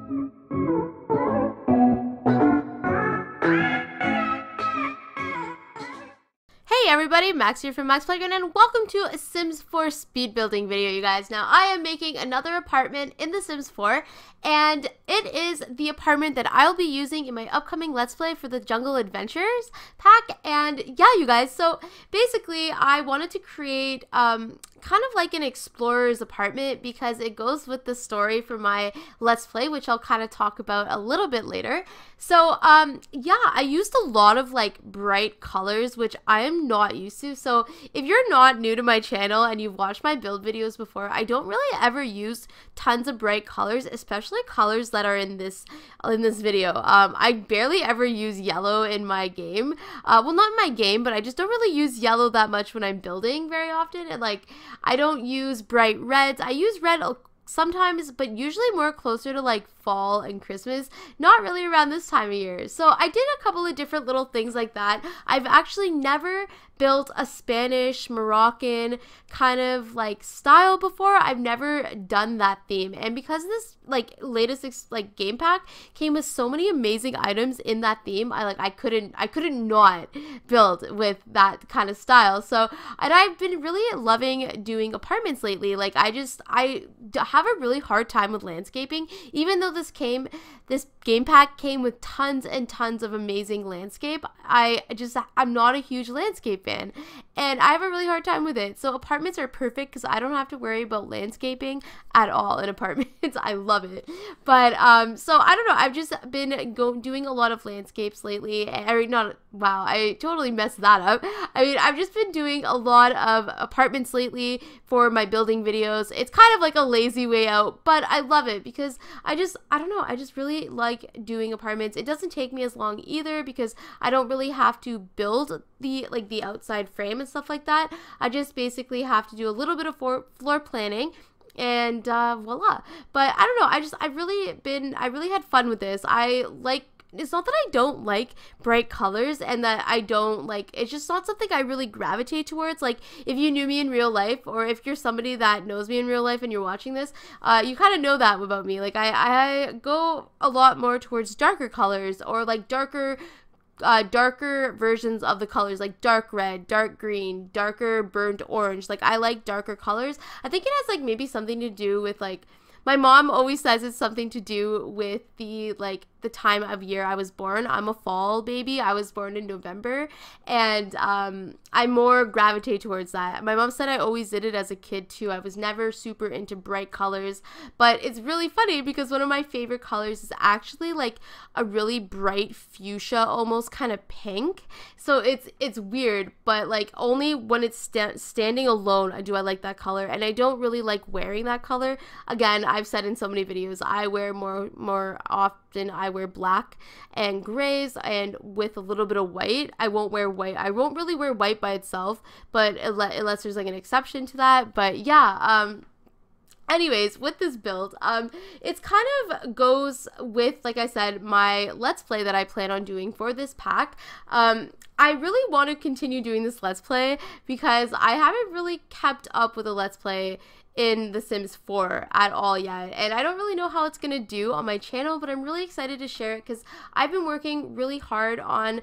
Hey everybody, Max here from MaksPlayground, and welcome to a Sims 4 speed building video, you guys. Now, I am making another apartment in The Sims 4, and it is the apartment that I'll be using in my upcoming Let's Play for the Jungle Adventures pack. And yeah, you guys, so basically I wanted to create kind of like an explorer's apartment because it goes with the story for my Let's Play, which I'll kind of talk about a little bit later. So yeah, I used a lot of like bright colors, which I am not used to. So if you're not new to my channel and you've watched my build videos before, I don't really ever use tons of bright colors, especially colors that are in this video. I barely ever use yellow in my game. Well, not in my game, but I just don't really use yellow that much when I'm building very often. And like, I don't use bright reds. I use red sometimes, but usually more closer to like fall and Christmas, not really around this time of year. So I did a couple of different little things like that. I've actually never built a Spanish Moroccan kind of like style before. I've never done that theme, and because this like latest like game pack came with so many amazing items in that theme, I couldn't not build with that kind of style. So, and I've been really loving doing apartments lately. Like I have a really hard time with landscaping, even though this game pack came with tons and tons of amazing landscape. I'm not a huge landscape fan, and I have a really hard time with it. So apartments are perfect because I don't have to worry about landscaping at all in apartments. I love it. But so I don't know, I've just been doing a lot of landscapes lately. Wow, I totally messed that up. I mean, I've just been doing a lot of apartments lately for my building videos. It's kind of like a lazy way out, but I love it because I don't know, I just really like doing apartments. It doesn't take me as long either because I don't really have to build the outside frame and stuff like that. I just basically have to do a little bit of floor planning, and voila. But I don't know, I really had fun with this. It's not that I don't like bright colors and that I don't like, it's just not something I really gravitate towards. Like if you knew me in real life, or if you're somebody that knows me in real life and you're watching this, you kind of know that about me. Like I go a lot more towards darker colors, or like darker versions of the colors, like dark red, dark green, darker burnt orange. Like I like darker colors. I think it has like maybe something to do with like, my mom always says it's something to do with the time of year I was born. I'm a fall baby. I was born in November, and I more gravitate towards that. My mom said I always did it as a kid too. I was never super into bright colors, but it's really funny because one of my favorite colors is actually like a really bright fuchsia, almost kind of pink. So it's weird, but like only when it's standing alone do I like that color, and I don't really like wearing that color. Again, I've said in so many videos, I wear more often, I wear black and grays, and with a little bit of white. I won't wear white. I won't really wear white by itself, but unless there's like an exception to that. But yeah, anyways, with this build, it's kind of goes with, like I said, my Let's Play that I plan on doing for this pack. I really want to continue doing this Let's Play because I haven't really kept up with a Let's Play in The Sims 4 at all yet, and I don't really know how it's gonna do on my channel, but I'm really excited to share it because I've been working really hard on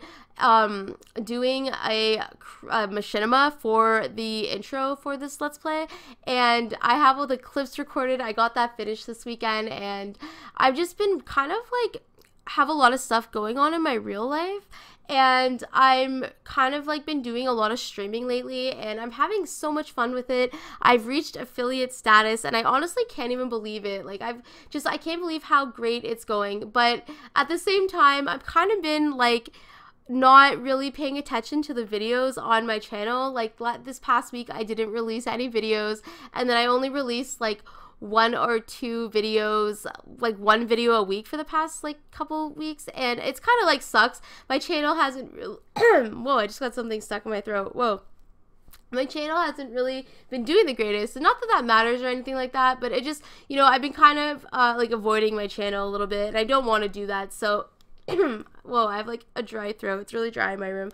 doing a machinima for the intro for this Let's Play, and I have all the clips recorded. I got that finished this weekend, and I've just been kind of like have a lot of stuff going on in my real life, and I'm kind of like been doing a lot of streaming lately, and I'm having so much fun with it. I've reached affiliate status, and I honestly can't even believe it. Like I can't believe how great it's going. But at the same time, I've kind of been like not really paying attention to the videos on my channel. Like this past week, I didn't release any videos, and then I only released like one or two videos, like one video a week for the past like couple weeks, and it's kind of like sucks. My channel hasn't really whoa, I just got something stuck in my throat. Whoa. My channel hasn't really been doing the greatest, and not that that matters or anything like that, but it just, you know, I've been kind of like avoiding my channel a little bit, and I don't want to do that. So whoa, I have like a dry throat. It's really dry in my room.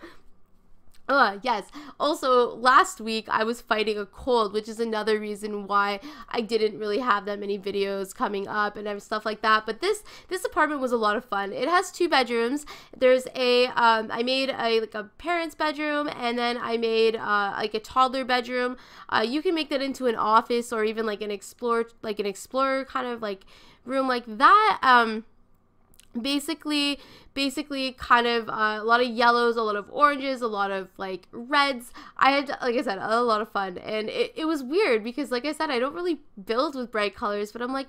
Yes. Also, last week I was fighting a cold, which is another reason why I didn't really have that many videos coming up and stuff like that. But this apartment was a lot of fun. It has 2 bedrooms. There's I made like a parent's bedroom, and then I made like a toddler bedroom. You can make that into an office or even like an explorer kind of like room like that. Basically kind of a lot of yellows, a lot of oranges, a lot of like reds. I had, like I said, a lot of fun, and it was weird because, like I said, I don't really build with bright colors, but I'm like,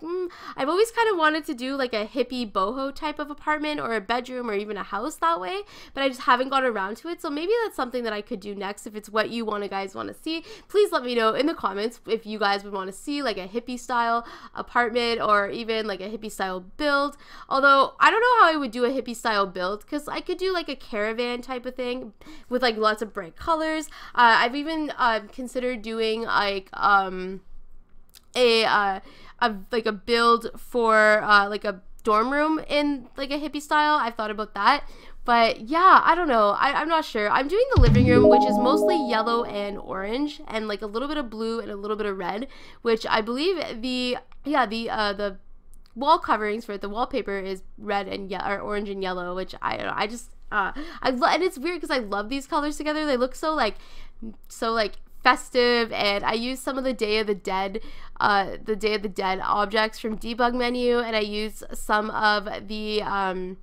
I've always kind of wanted to do like a hippie boho type of apartment or a bedroom or even a house that way, but I just haven't got around to it. So maybe that's something that I could do next. If it's what you guys want to see, please let me know in the comments if you guys would want to see like a hippie style apartment or even like a hippie style build. Although I don't know how I would do a hippie style build, because I could do like a caravan type of thing with like lots of bright colors. I've even considered doing like like a build for like a dorm room in like a hippie style. I've thought about that. But yeah, I don't know. I'm not sure. I'm doing the living room, which is mostly yellow and orange, and like a little bit of blue and a little bit of red, which I believe the wall coverings for it, the wallpaper is red and or orange and yellow, which I don't know. I just and it's weird because I love these colors together. They look so like festive, and I use some of the Day of the Dead objects from debug menu, and I use some of the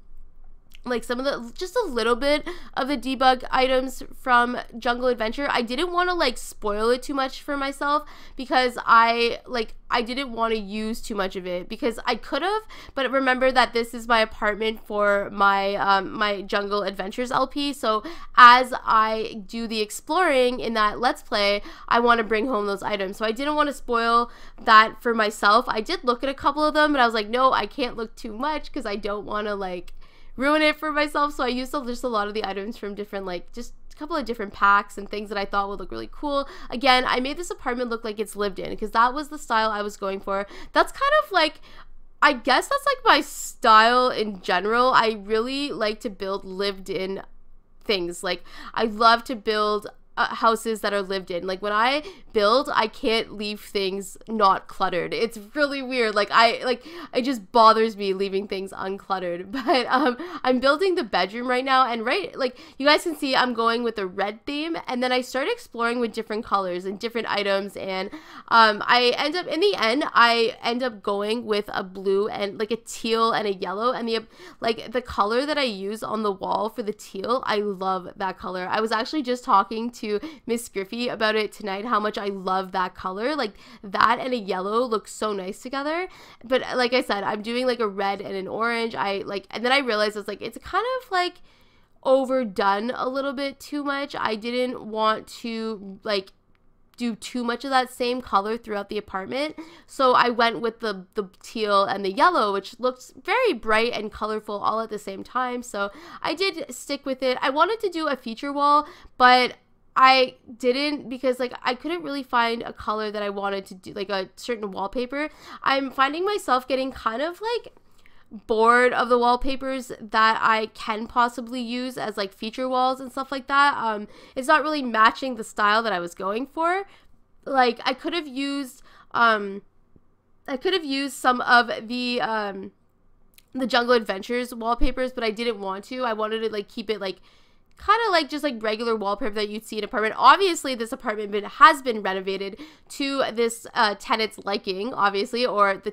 just a little bit of the debug items from Jungle Adventure. I didn't want to like spoil it too much for myself because I didn't want to use too much of it, because I could have, but remember that this is my apartment for my my Jungle Adventures LP. So as I do the exploring in that Let's Play, I want to bring home those items. So I didn't want to spoil that for myself. I did look at a couple of them, but I was like, no, I can't look too much because I don't want to like ruin it for myself. So I used just a lot of the items from different, like, just a couple of different packs and things that I thought would look really cool. Again, I made this apartment look like it's lived in because that was the style I was going for. That's kind of like, I guess that's like my style in general. I really like to build lived in things. Like, I love to build houses that are lived in. Like, when I build, I can't leave things not cluttered. It's really weird. It just bothers me leaving things uncluttered. But I'm building the bedroom right now, and you guys can see I'm going with a red theme, and then I start exploring with different colors and different items, and I end up going with a blue and like a teal and a yellow, and the color that I use on the wall for the teal, I love that color. I was actually just talking to Miss Griffey about it tonight, how much I love that color. Like, that and a yellow look so nice together. But like I said, I'm doing like a red and an orange. And then I realized I was like, it's kind of like overdone a little bit too much. I didn't want to like do too much of that same color throughout the apartment, so I went with the teal and the yellow, which looks very bright and colorful all at the same time. So I did stick with it. I wanted to do a feature wall, but I didn't, because like I couldn't really find a color that I wanted to do, like a certain wallpaper. I'm finding myself getting kind of like bored of the wallpapers that I can possibly use as like feature walls and stuff like that. It's not really matching the style that I was going for. Like, I could have used some of the Jungle Adventures wallpapers, but I didn't want to. I wanted to like keep it like kind of like just like regular wallpaper that you'd see in an apartment. Obviously, this apartment has been renovated to this tenant's liking, obviously, or the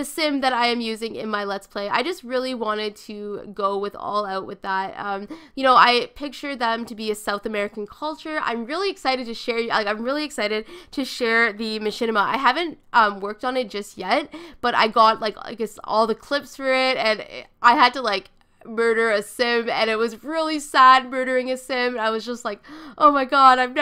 sim that I am using in my Let's Play. I just really wanted to go all out with that. I picture them to be a South American culture. I'm really excited to share. I'm really excited to share the machinima. I haven't worked on it just yet, but I got I guess all the clips for it, and I had to like murder a sim, and it was really sad murdering a sim. And I was just like, oh my god, I've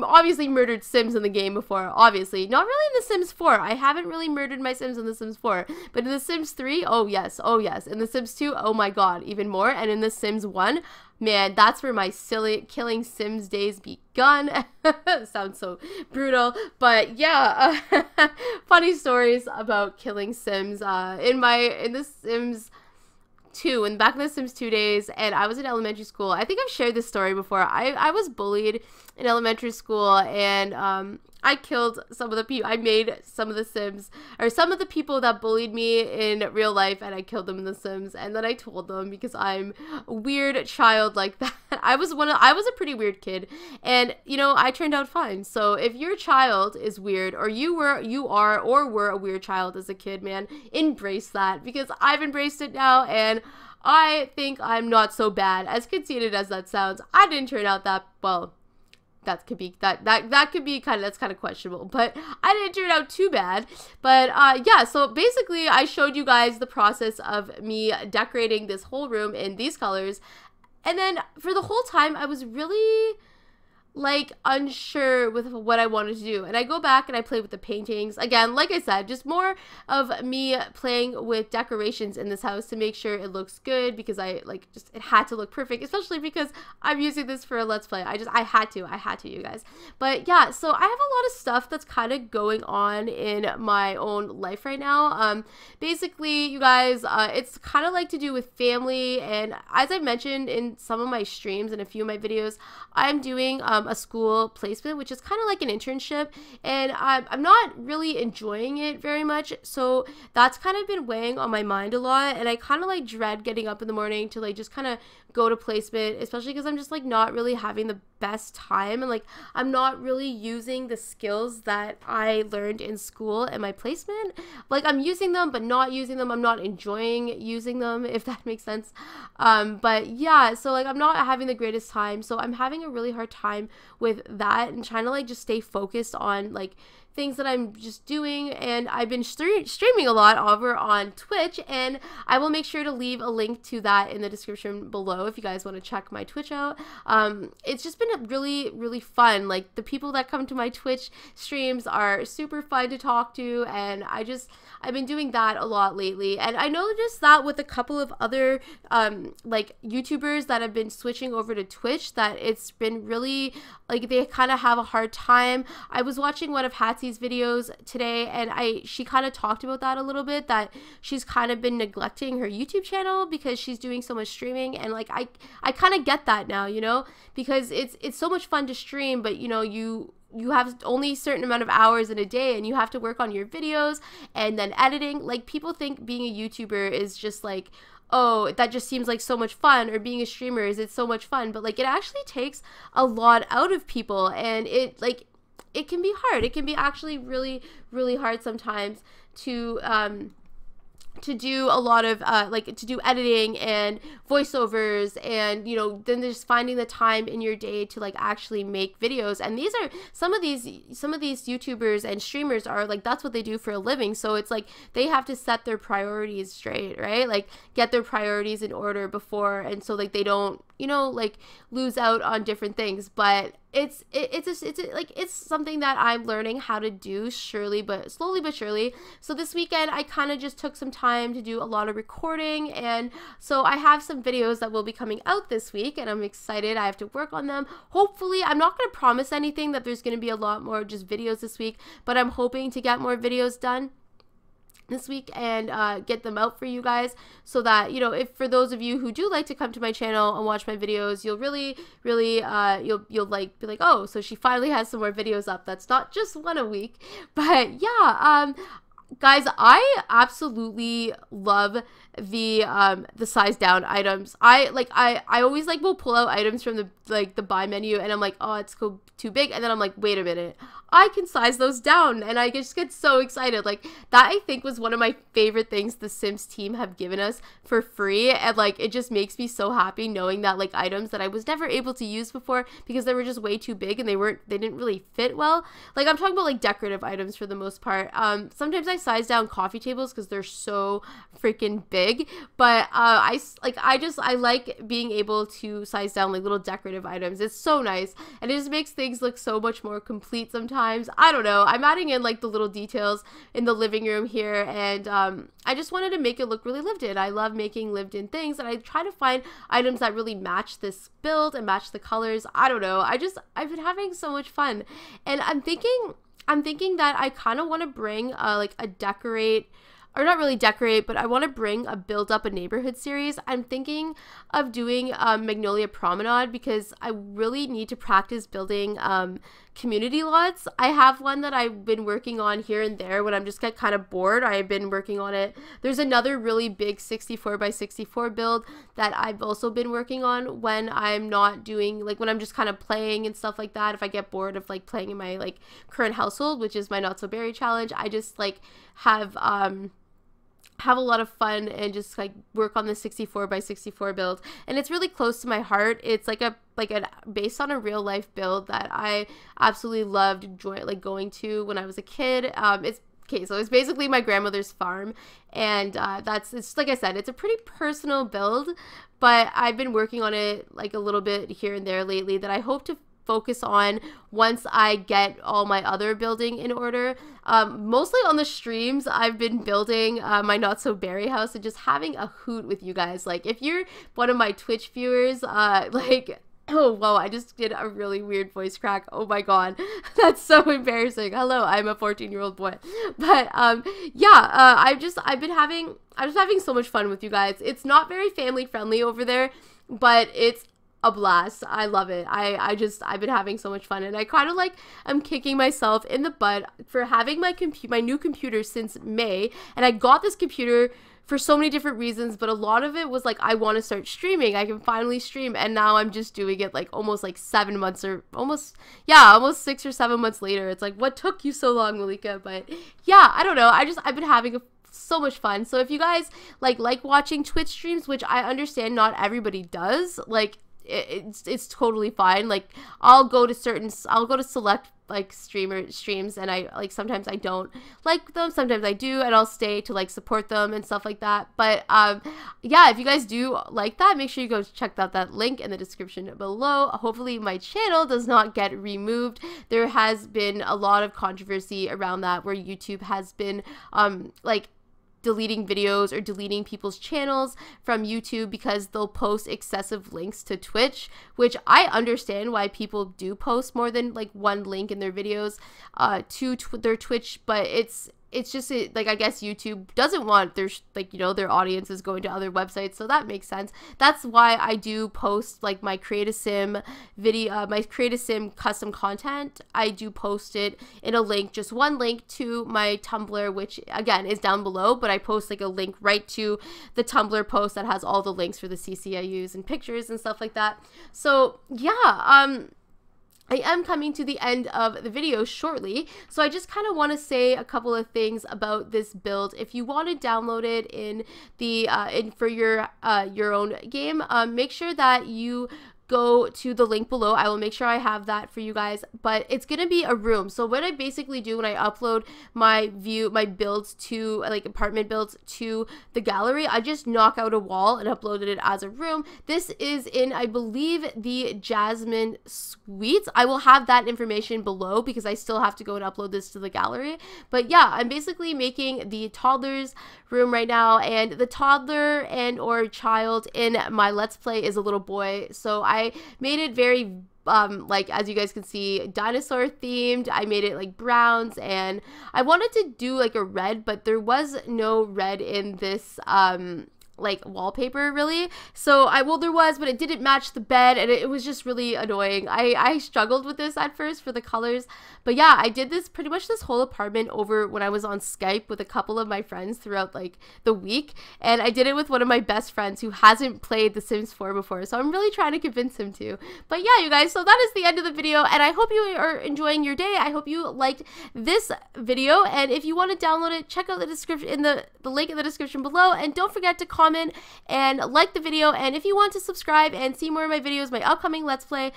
obviously murdered sims in the game before, obviously not really in The Sims 4. I haven't really murdered my sims in The Sims 4, but in The Sims 3, oh yes, in The Sims 2, oh my god, even more. And in The Sims 1, man, that's where my silly killing sims days begun. Sounds so brutal, but yeah, funny stories about killing sims in The Sims 2, in back in the Sims 2 days, and I was in elementary school. I think I've shared this story before. I was bullied in elementary school, and I killed some of the people. I made some of the Sims, or some of the people that bullied me in real life, and I killed them in the Sims. And then I told them, because I'm a weird child like that. I was a pretty weird kid, and you know, I turned out fine. So if your child is weird, or you were a weird child as a kid, man, embrace that, because I've embraced it now, and I think I'm not so bad. As conceited as that sounds, I didn't turn out that well. That could be that's kind of questionable, but I didn't turn out too bad. But yeah, so basically I showed you guys the process of me decorating this whole room in these colors, and then for the whole time I was really like unsure with what I wanted to do, and I go back and I play with the paintings again. Like I said, just more of me playing with decorations in this house to make sure it looks good, because I like just it had to look perfect, especially because I'm using this for a Let's Play. I had to, you guys. But yeah, so I have a lot of stuff that's kind of going on in my own life right now. Basically, you guys, it's kind of like to do with family, and as I mentioned in some of my streams and a few of my videos, I'm doing a school placement, which is kind of like an internship, and I'm not really enjoying it very much, so that's kind of been weighing on my mind a lot, and I kind of like dread getting up in the morning to like just kind of go to placement, especially because I'm just like not really having the best time, and like I'm not really using the skills that I learned in school in my placement. Like I'm using them but not using them. I'm not enjoying using them, if that makes sense. But yeah, so like I'm not having the greatest time, so I'm having a really hard time with that and trying to like just stay focused on like things that I'm just doing. And I've been streaming a lot over on Twitch, and I will make sure to leave a link to that in the description below if you guys want to check my Twitch out. It's just been really fun. Like the people that come to my Twitch streams are super fun to talk to, and I've been doing that a lot lately. And I noticed that with a couple of other like YouTubers that have been switching over to Twitch, that it's been really like they kind of have a hard time. I was watching one of Hatsy's videos today, and she kind of talked about that a little bit, that she's kind of been neglecting her YouTube channel because she's doing so much streaming. And like I kind of get that now, you know, because it's so much fun to stream, but you know, you have only a certain amount of hours in a day, and you have to work on your videos and then editing. Like people think being a YouTuber is just like, oh, that just seems like so much fun, or being a streamer is it's so much fun, but like it actually takes a lot out of people, and it can be hard. It can be actually really hard sometimes to do a lot of like to do editing and voiceovers, and you know, then there's finding the time in your day to like actually make videos. And these are some of these YouTubers and streamers are like, that's what they do for a living, so it's like they have to set their priorities straight, right? Like get their priorities in order before, and so like they don't, you know, like lose out on different things. But it's something that I'm learning how to do slowly but surely. So this weekend I kind of just took some time to do a lot of recording, and so I have some videos that will be coming out this week, and I'm excited. I have to work on them. Hopefully, I'm not going to promise anything that there's going to be a lot more just videos this week, but I'm hoping to get more videos done this week and get them out for you guys, so that, you know, if for those of you who do like to come to my channel and watch my videos, you'll really you'll like be like, oh, so she finally has some more videos up. That's not just one a week. But yeah, guys, I absolutely love the size down items. I always like will pull out items from the buy menu, and I'm like, oh, it's too big, and then I'm like, wait a minute, I can size those down, and I just get so excited. Like that, I think, was one of my favorite things the Sims team have given us for free, and like it just makes me so happy knowing that like items that I was never able to use before because they were just way too big and they didn't really fit well. Like I'm talking about like decorative items for the most part. Sometimes I size down coffee tables because they're so freaking big, but I like being able to size down like little decorative items. It's so nice, and it just makes things look so much more complete sometimes. I don't know, I'm adding in like the little details in the living room here, and I just wanted to make it look really lived in. I love making lived in things, and I try to find items that really match this build and match the colors. I don't know, I've been having so much fun, and I'm thinking that I kind of want to bring like a decorate or not really decorate, but I want to bring a build up a neighborhood series. I'm thinking of doing Magnolia Promenade because I really need to practice building community lots. I have one that I've been working on here and there when I'm just get kind of bored. I've been working on it. There's another really big 64 by 64 build that I've also been working on when I'm not doing, like when I'm just kind of playing and stuff like that. If I get bored of like playing in my like current household, which is my Not So Berry challenge, I just like have a lot of fun and just like work on the 64 by 64 build, and it's really close to my heart. It's like a based on a real life build that I absolutely loved going to when I was a kid. So it's basically my grandmother's farm, and it's like I said, it's a pretty personal build, but I've been working on it like a little bit here and there lately that I hope to focus on once I get all my other building in order. Mostly on the streams, I've been building my Not So Berry house and just having a hoot with you guys. Like, if you're one of my Twitch viewers, oh, whoa, I just did a really weird voice crack. Oh my god, that's so embarrassing. Hello, I'm a 14-year-old boy. But I've been having so much fun with you guys. It's not very family friendly over there, but it's a blast. I love it. I've been having so much fun, and I kind of like I'm kicking myself in the butt for having my new computer since May, and I got this computer for so many different reasons, but a lot of it was like I want to start streaming. I can finally stream, and now I'm just doing it like almost like 7 months or almost 6 or 7 months later. It's like, what took you so long, Malika? But yeah, I don't know. I've been having so much fun. So if you guys like watching Twitch streams, which I understand not everybody does, like it's totally fine. Like I'll go to select like streams, and I like sometimes I don't like them, sometimes I do, and I'll stay to like support them and stuff like that. But yeah, if you guys do like that, make sure you go check out that link in the description below. Hopefully my channel does not get removed. There has been a lot of controversy around that, where YouTube has been like deleting videos or deleting people's channels from YouTube because they'll post excessive links to Twitch, which I understand why people do post more than like one link in their videos to their Twitch, but it's just like I guess YouTube doesn't want their their audiences going to other websites, so that makes sense. That's why I do post like my Create a Sim video, my Create a Sim custom content. I do post it in a link, just one link to my Tumblr, which again is down below, but I post like a link right to the Tumblr post that has all the links for the CC I use and pictures and stuff like that. So yeah, I am coming to the end of the video shortly, so I just kind of want to say a couple of things about this build. If you want to download it in the for your own game, make sure that you go to the link below. I will make sure I have that for you guys, but it's gonna be a room. So what I basically do when I upload my builds to like apartment builds to the gallery, I just knock out a wall and uploaded it as a room. This is in, I believe, the Jasmine Suites. I will have that information below because I still have to go and upload this to the gallery. But yeah, I'm basically making the toddler's room right now, and the toddler and or child in my Let's Play is a little boy, so I made it very like, as you guys can see, dinosaur themed. I made it like browns, and I wanted to do like a red, but there was no red in this like wallpaper really. So there was, but it didn't match the bed, and it was just really annoying. I struggled with this at first for the colors, but yeah, I did this pretty much this whole apartment over when I was on Skype with a couple of my friends throughout like the week, and I did it with one of my best friends who hasn't played The Sims 4 before, so I'm really trying to convince him to. But yeah, you guys, so that is the end of the video, and I hope you are enjoying your day. I hope you liked this video, and if you want to download it, check out the description in the link in the description below, and don't forget to comment and like the video, and if you want to subscribe and see more of my videos, my upcoming Let's Play,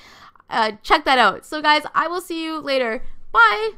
check that out. So guys, I will see you later. Bye!